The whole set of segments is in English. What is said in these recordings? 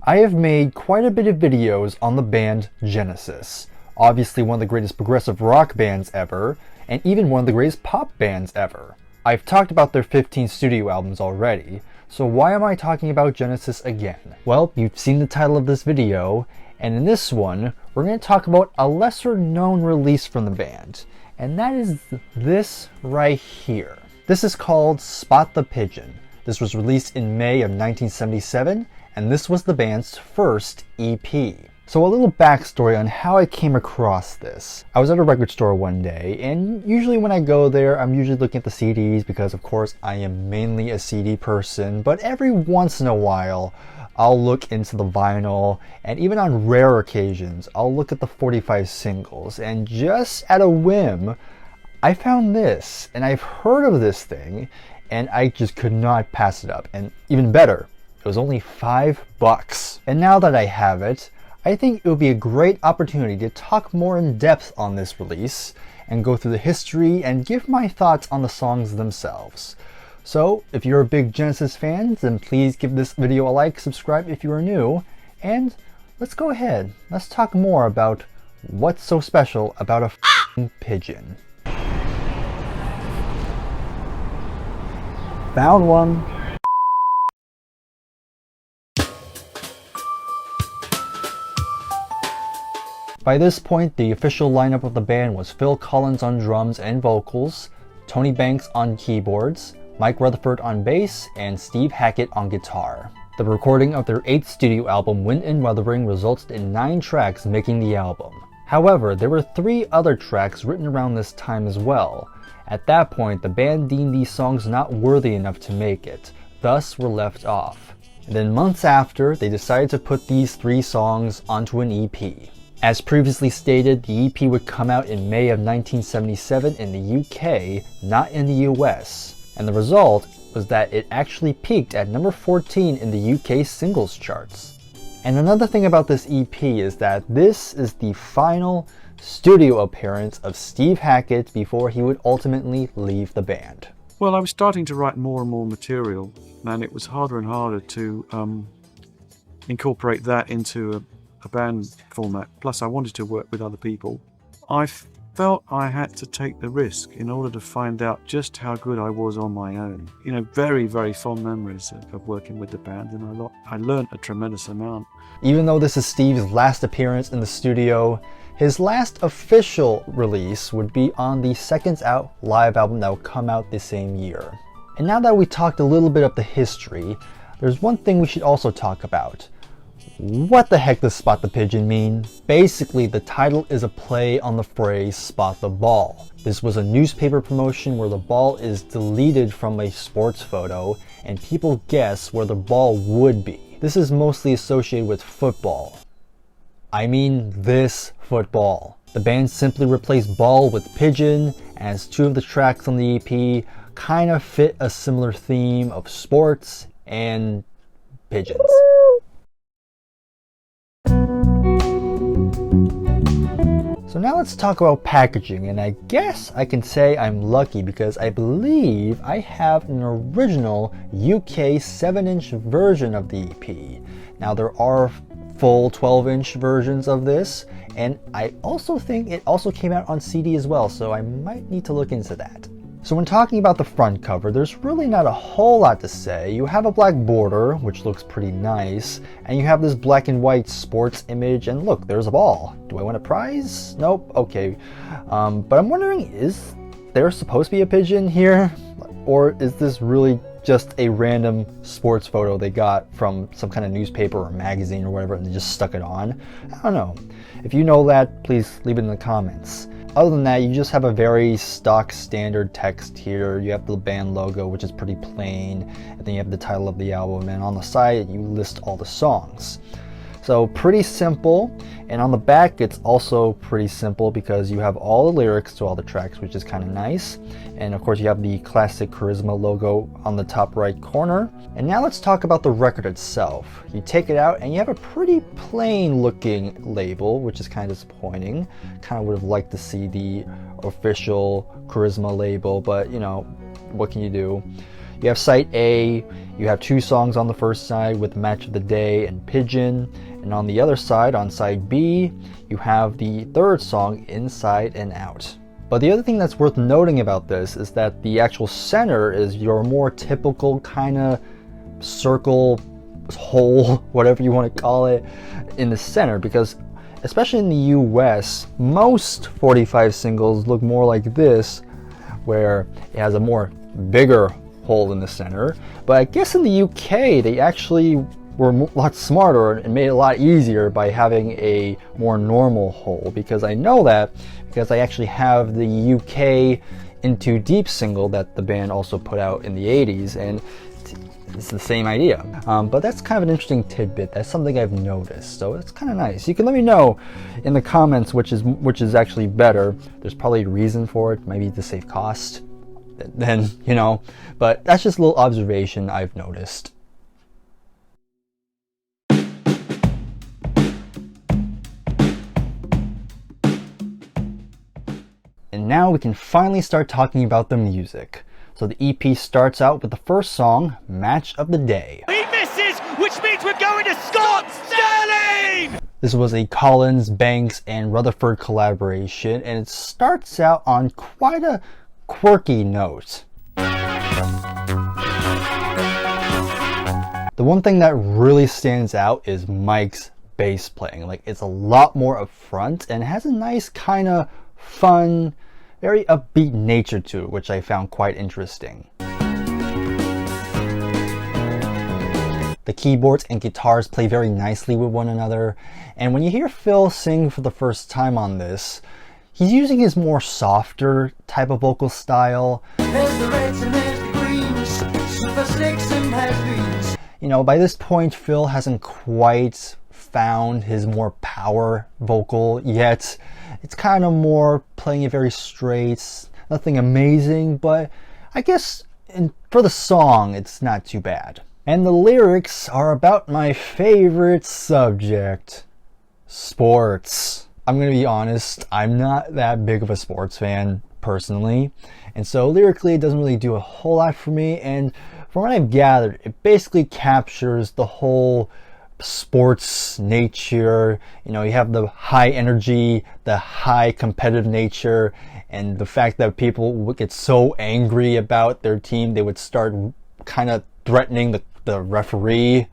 I have made quite a bit of videos on the band Genesis, obviously one of the greatest progressive rock bands ever, and even one of the greatest pop bands ever. I've talked about their 15 studio albums already, so why am I talking about Genesis again? Well, you've seen the title of this video, and in this one, we're going to talk about a lesser known release from the band, and that is this right here. This is called Spot the Pigeon. This was released in May of 1977, and this was the band's first EP. So a little backstory on how I came across this. I was at a record store one day, and usually when I go there, I'm usually looking at the CDs because of course I am mainly a CD person, but every once in a while, I'll look into the vinyl, and even on rare occasions, I'll look at the 45 singles, and just at a whim, I found this, and I've heard of this thing, and I just could not pass it up. And even better, it was only $5. And now that I have it, I think it would be a great opportunity to talk more in depth on this release, and go through the history and give my thoughts on the songs themselves. So, if you're a big Genesis fan, then please give this video a like, subscribe if you are new, and let's go ahead. Let's talk more about what's so special about a f***ing pigeon. Found one. By this point, the official lineup of the band was Phil Collins on drums and vocals, Tony Banks on keyboards, Mike Rutherford on bass, and Steve Hackett on guitar. The recording of their 8th studio album, Wind and Wuthering, resulted in 9 tracks making the album. However, there were 3 other tracks written around this time as well. At that point, the band deemed these songs not worthy enough to make it, thus were left off. And then months after, they decided to put these 3 songs onto an EP. As previously stated, the EP would come out in May of 1977 in the UK, not in the US. And the result was that it actually peaked at number 14 in the UK singles charts. And another thing about this EP is that this is the final studio appearance of Steve Hackett before he would ultimately leave the band. Well, I was starting to write more and more material, and it was harder and harder to incorporate that into a band format. Plus, I wanted to work with other people. I felt I had to take the risk in order to find out just how good I was on my own. You know, very, very fond memories of working with the band, and I learned a tremendous amount. Even though this is Steve's last appearance in the studio, his last official release would be on the Seconds Out live album that will come out the same year. And now that we talked a little bit of the history, there's one thing we should also talk about. What the heck does Spot the Pigeon mean? Basically, the title is a play on the phrase spot the ball. This was a newspaper promotion where the ball is deleted from a sports photo and people guess where the ball would be. This is mostly associated with football. I mean this football. The band simply replaced ball with pigeon, as 2 of the tracks on the EP kind of fit a similar theme of sports and pigeons. So now let's talk about packaging, and I guess I can say I'm lucky because I believe I have an original UK 7-inch version of the EP. Now there are full 12-inch versions of this, and I also think it also came out on CD as well, so I might need to look into that. So when talking about the front cover, there's really not a whole lot to say. You have a black border, which looks pretty nice, and you have this black and white sports image, and look, there's a ball. Do I want a prize? Nope, okay. But I'm wondering, is there supposed to be a pigeon here? Or is this really just a random sports photo they got from some kind of newspaper or magazine or whatever and they just stuck it on? I don't know. If you know that, please leave it in the comments. Other than that, you just have a very stock standard text here. You have the band logo, which is pretty plain, and then you have the title of the album, and on the side you list all the songs. So pretty simple, and on the back it's also pretty simple because you have all the lyrics to all the tracks, which is kind of nice. And of course you have the classic Charisma logo on the top right corner. And now let's talk about the record itself. You take it out and you have a pretty plain looking label, which is kind of disappointing. Kind of would have liked to see the official Charisma label, but you know, what can you do? You have side A, you have 2 songs on the first side with Match of the Day and Pigeon, and on the other side, on side B, you have the 3rd song, Inside and Out. But the other thing that's worth noting about this is that the actual center is your more typical kind of circle, hole, whatever you want to call it, in the center, because especially in the US, most 45 singles look more like this, where it has a more bigger hole in the center. But I guess in the UK, they actually were a lot smarter and made it a lot easier by having a more normal hole, because I know that because I actually have the UK Into Deep single that the band also put out in the 80s, and it's the same idea. But that's kind of an interesting tidbit. That's something I've noticed, so it's kind of nice. You can let me know in the comments which is actually better. There's probably a reason for it, maybe to save cost, then, you know, but that's just a little observation I've noticed. And now we can finally start talking about the music. So the EP starts out with the first song, Match of the Day. He misses, which means we're going to Scott Sterling! This was a Collins, Banks, and Rutherford collaboration, and it starts out on quite a quirky note. The one thing that really stands out is Mike's bass playing. Like, it's a lot more upfront and has a nice kind of fun, very upbeat nature to it, which I found quite interesting. The keyboards and guitars play very nicely with one another, and when you hear Phil sing for the first time on this, he's using his more softer type of vocal style. There's the reds and there's the greens, super slicks and has-beens. You know, by this point, Phil hasn't quite found his more power vocal yet. It's kind of more playing it very straight, nothing amazing, but I guess for the song, it's not too bad. And the lyrics are about my favorite subject, sports. I'm gonna be honest, I'm not that big of a sports fan personally, and so lyrically it doesn't really do a whole lot for me, and from what I've gathered, it basically captures the whole sports nature. You know, you have the high energy, the high competitive nature, and the fact that people would get so angry about their team, they would start kind of threatening the referee.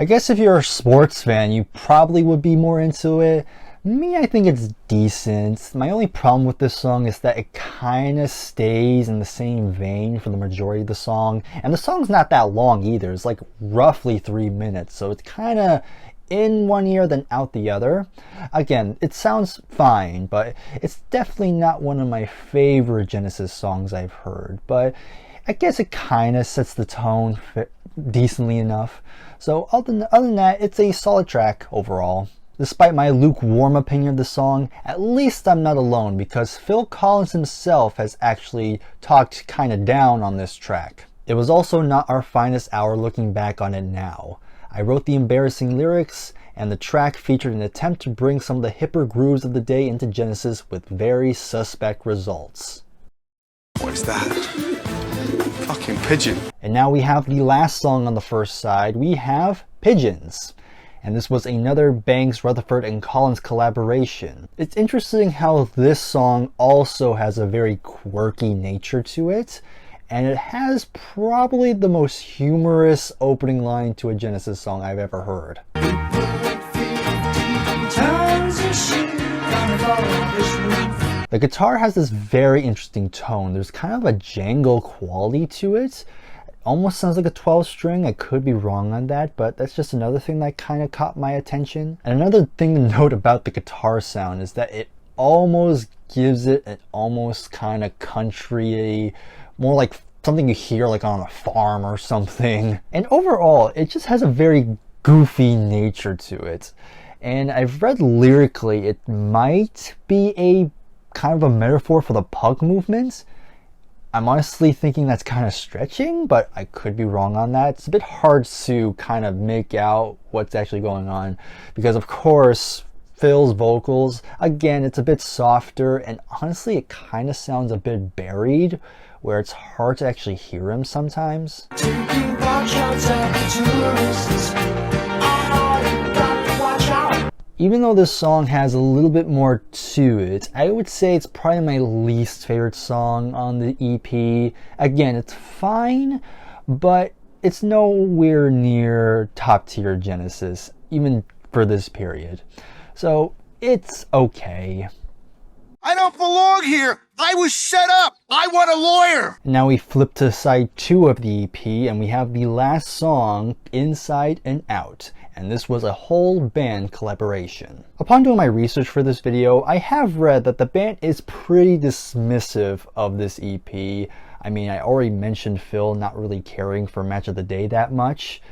I guess if you're a sports fan, you probably would be more into it. Me, I think it's decent. My only problem with this song is that it kind of stays in the same vein for the majority of the song. And the song's not that long either. It's like roughly 3 minutes. So it's kind of in one ear then out the other. Again, it sounds fine, but it's definitely not one of my favorite Genesis songs I've heard. But I guess it kind of sets the tone decently enough. So other than that, it's a solid track overall. Despite my lukewarm opinion of the song, at least I'm not alone, because Phil Collins himself has actually talked kind of down on this track. It was also not our finest hour looking back on it now. I wrote the embarrassing lyrics, and the track featured an attempt to bring some of the hipper grooves of the day into Genesis with very suspect results. What is that? Fucking Pigeon. And now we have the last song on the first side. We have Pigeons. And this was another Banks, Rutherford, and Collins collaboration. It's interesting how this song also has a very quirky nature to it, and it has probably the most humorous opening line to a Genesis song I've ever heard. The guitar has this very interesting tone. There's kind of a jangle quality to it. Almost sounds like a 12 string. I could be wrong on that, but that's just another thing that kind of caught my attention. And another thing to note about the guitar sound is that it almost gives it an almost kind of country, more like something you hear like on a farm or something. And overall, it just has a very goofy nature to it. And I've read lyrically, it might be a kind of a metaphor for the punk movement. I'm honestly thinking that's kind of stretching, but I could be wrong on that. It's a bit hard to kind of make out what's actually going on, because of course Phil's vocals, again, it's a bit softer, and honestly it kind of sounds a bit buried, where it's hard to actually hear him sometimes. Taking pot shots at the tourists. Oh, you got to watch out. Even though this song has a little bit more to it, I would say it's probably my least favorite song on the EP. Again, it's fine, but it's nowhere near top tier Genesis, even for this period. So it's okay. I don't belong here. I was set up. I want a lawyer. Now we flip to side 2 of the EP, and we have the last song, Inside and Out. And this was a whole band collaboration. Upon doing my research for this video, I have read that the band is pretty dismissive of this EP. I mean, I already mentioned Phil not really caring for Match of the Day that much,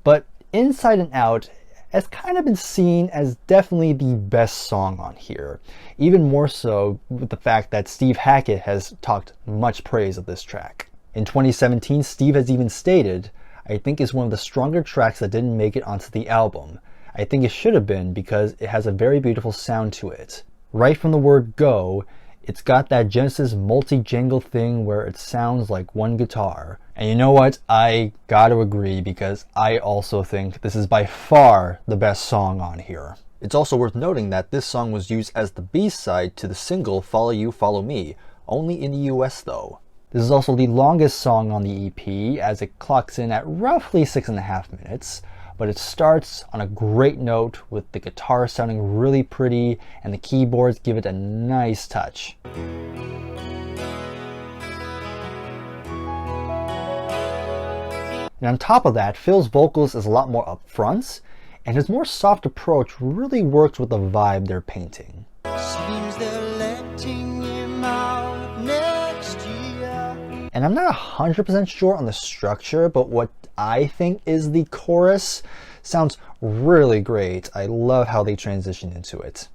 but Inside and Out has kind of been seen as definitely the best song on here. Even more so with the fact that Steve Hackett has talked much praise of this track. In 2017, Steve has even stated, "I think it's one of the stronger tracks that didn't make it onto the album. I think it should have been because it has a very beautiful sound to it. Right from the word go, it's got that Genesis multi-jangle thing where it sounds like one guitar." And you know what? I gotta agree, because I also think this is by far the best song on here. It's also worth noting that this song was used as the B-side to the single Follow You, Follow Me, only in the US though. This is also the longest song on the EP, as it clocks in at roughly 6.5 minutes, but it starts on a great note with the guitar sounding really pretty and the keyboards give it a nice touch. And on top of that, Phil's vocals is a lot more upfront, and his more soft approach really works with the vibe they're painting. Seems they're letting him out next year. And I'm not 100% sure on the structure, but what I think is the chorus sounds really great. I love how they transition into it.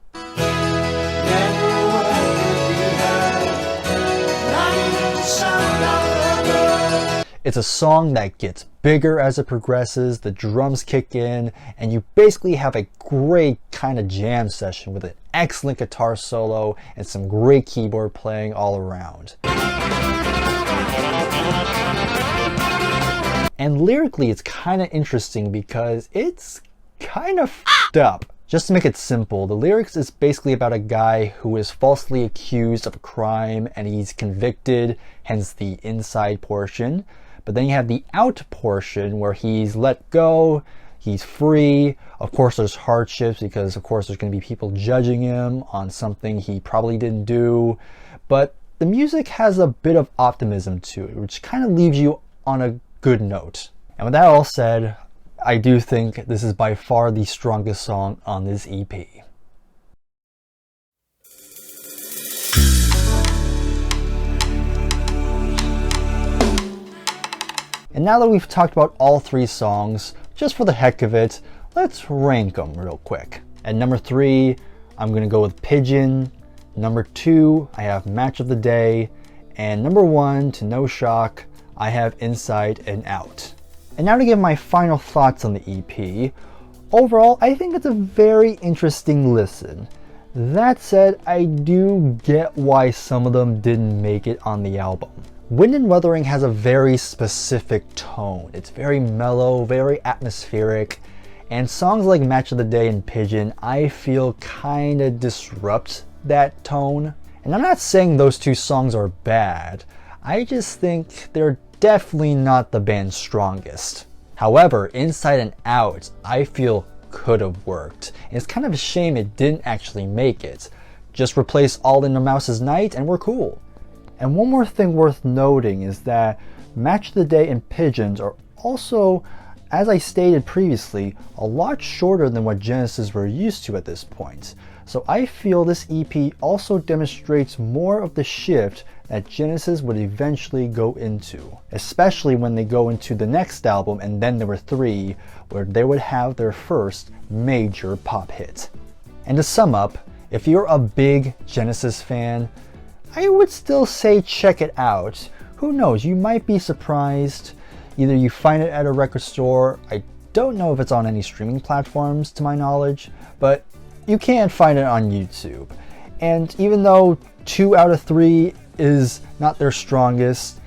It's a song that gets bigger as it progresses, the drums kick in, and you basically have a great kind of jam session with an excellent guitar solo and some great keyboard playing all around. And lyrically, it's kind of interesting because it's kind of f***ed up. Just to make it simple, the lyrics is basically about a guy who is falsely accused of a crime and he's convicted, hence the inside portion. But then you have the out portion where he's let go, he's free. Of course there's hardships because of course there's going to be people judging him on something he probably didn't do. But the music has a bit of optimism to it, which kind of leaves you on a good note. And with that all said, I do think this is by far the strongest song on this EP. And now that we've talked about all 3 songs, just for the heck of it, let's rank them real quick. At number 3, I'm going to go with Pigeon. Number 2, I have Match of the Day. And number 1, to no shock, I have Inside and Out. And now to give my final thoughts on the EP. Overall, I think it's a very interesting listen. That said, I do get why some of them didn't make it on the album. Wind and Wuthering has a very specific tone. It's very mellow, very atmospheric, and songs like Match of the Day and Pigeon, I feel kinda disrupt that tone. And I'm not saying those 2 songs are bad, I just think they're definitely not the band's strongest. However, Inside and Out, I feel could have worked. And it's kind of a shame it didn't actually make it. Just replace All in a Mouse's Night and we're cool. And one more thing worth noting is that Match of the Day and Pigeons are also, as I stated previously, a lot shorter than what Genesis were used to at this point. So I feel this EP also demonstrates more of the shift that Genesis would eventually go into, especially when they go into the next album and then there were 3, where they would have their first major pop hit. And to sum up, if you're a big Genesis fan, I would still say check it out. Who knows, you might be surprised. Either you find it at a record store, I don't know if it's on any streaming platforms to my knowledge, but you can find it on YouTube. And even though 2 out of 3 is not their strongest,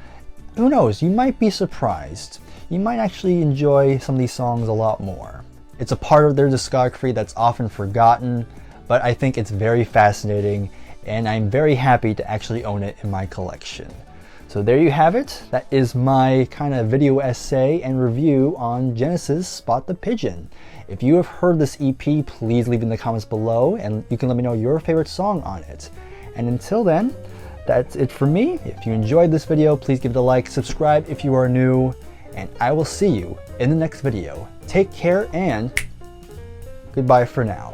who knows, you might be surprised. You might actually enjoy some of these songs a lot more. It's a part of their discography that's often forgotten, but I think it's very fascinating, and I'm very happy to actually own it in my collection. So there you have it. That is my kind of video essay and review on Genesis' Spot the Pigeon. If you have heard this EP, please leave in the comments below, and you can let me know your favorite song on it. And until then, that's it for me. If you enjoyed this video, please give it a like, subscribe if you are new, and I will see you in the next video. Take care and goodbye for now.